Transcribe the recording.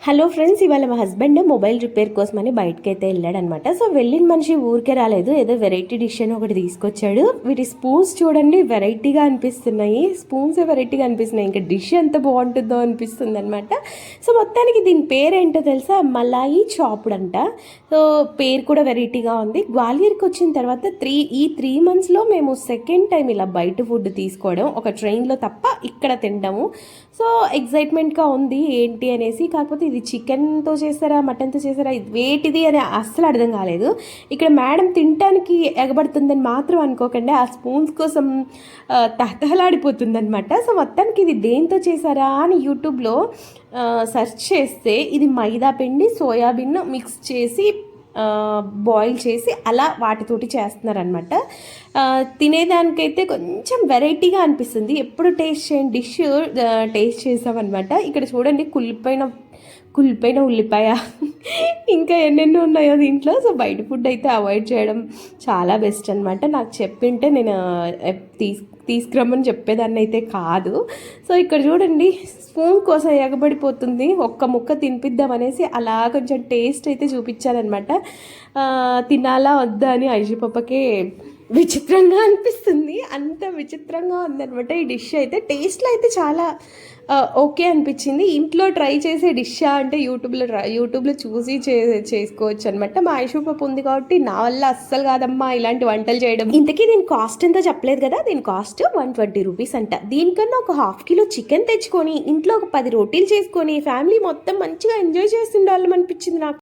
Hello friends, ఇవాళ మా husband mobile repair కోసమని బయటకైతే వెళ్ళాడనమాట. సో వెళ్ళిన మనిషి ఊరికే రాలేదు, ఏదో వెరైటీ డిష్ అని ఒకటి తీసుకొచ్చాడు. వీటి స్పూన్స్ చూడండి, వెరైటీగా అనిపిస్తున్నాయి. స్పూన్స్ వెరైటీగా అనిపిస్తున్నాయి, ఇంకా డిష్ ఎంత బాగుంటుందో అనిపిస్తుంది అనమాట. సో మొత్తానికి దీని పేరు ఏంటో తెలుసా, మలాయి చాప్డ్ అంట. సో పేరు కూడా వెరైటీగా ఉంది. గ్వాలియర్కి వచ్చిన తర్వాత ఈ 3 monthsలో మేము సెకండ్ టైం ఇలా బయట ఫుడ్ తీసుకోవడం, ఒక ట్రైన్లో తప్ప ఇక్కడ తినడము. సో ఎగ్జైట్మెంట్గా ఉంది ఏంటి అనేసి. కాకపోతే ఇది చికెన్తో చేస్తారా మటన్తో చేస్తారా ఇది వేటిది అని అస్సలు అర్థం కాలేదు. ఇక్కడ మేడం తినటానికి ఎగబడుతుందని మాత్రం అనుకోకండి, ఆ స్పూన్స్ కోసం తహతహలాడిపోతుంది అనమాట. సో మొత్తానికి ఇది దేంతో చేశారా అని యూట్యూబ్లో సెర్చ్ చేస్తే ఇది మైదా పిండి సోయాబీన్ మిక్స్ చేసి బాయిల్ చేసి అలా వాటితోటి చేస్తున్నారనమాట. తినేదానికైతే కొంచెం వెరైటీగా అనిపిస్తుంది. ఎప్పుడు టేస్ట్ చేయని డిష్ టేస్ట్ చేసామన్నమాట. ఇక్కడ చూడండి, కుళ్ళిపోయిన ఉల్లిపాయ ఇంకా ఎన్నెన్నో ఉన్నాయో దీంట్లో. సో బయట ఫుడ్ అయితే అవాయిడ్ చేయడం చాలా బెస్ట్ అనమాట. నాకు చెప్పింటే నేను తీసుకురమ్మని చెప్పేదాన్ని అయితే కాదు. సో ఇక్కడ చూడండి, స్పూన్ కోసం ఎగబడిపోతుంది. ఒక్క ముక్క తినిపిద్దామనేసి అలా కొంచెం టేస్ట్ అయితే చూపించారనమాట. తినాలా వద్దా అని ఐషి పప్పకి విచిత్రంగా అనిపిస్తుంది, అంత విచిత్రంగా ఉందనమాట ఈ డిష్ అయితే. టేస్ట్లో అయితే చాలా ఓకే అనిపించింది. ఇంట్లో ట్రై చేసే డిషా అంటే యూట్యూబ్లో చూసి చేసుకోవచ్చు అనమాట. మా ఐషు పప్పు ఉంది కాబట్టి నా వల్ల అస్సలు కాదమ్మా ఇలాంటి వంటలు చేయడం. ఇంతకీ దీని కాస్ట్ ఎంతో చెప్పలేదు కదా. దీని కాస్ట్ 120 రూపీస్ అంట. దీనికన్నా ఒక 1/2 kilo చికెన్ తెచ్చుకొని ఇంట్లో ఒక 10 రోటీలు చేసుకొని ఫ్యామిలీ మొత్తం మంచిగా ఎంజాయ్ చేస్తుండాలని అనిపించింది నాకు.